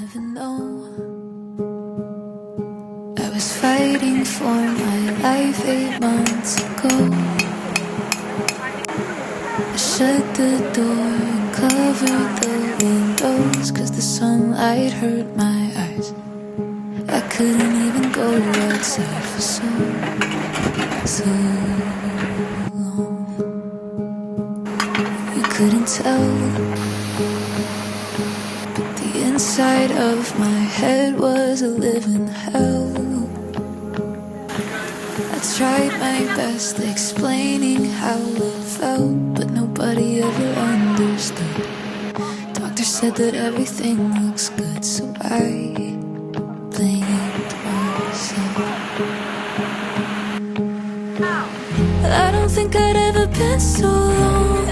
even know. I was fighting for my life 8 months ago. I shut the door and covered the windows, 'cause the sunlight hurt my eyes. I couldn't even go outside for so long. You couldn't tell, but the inside of my head was a living hell. I tried my best explaining how it felt, but nobody ever understood. Doctor said that everything looks good, so I blamed myself. I don't think I'd ever been so long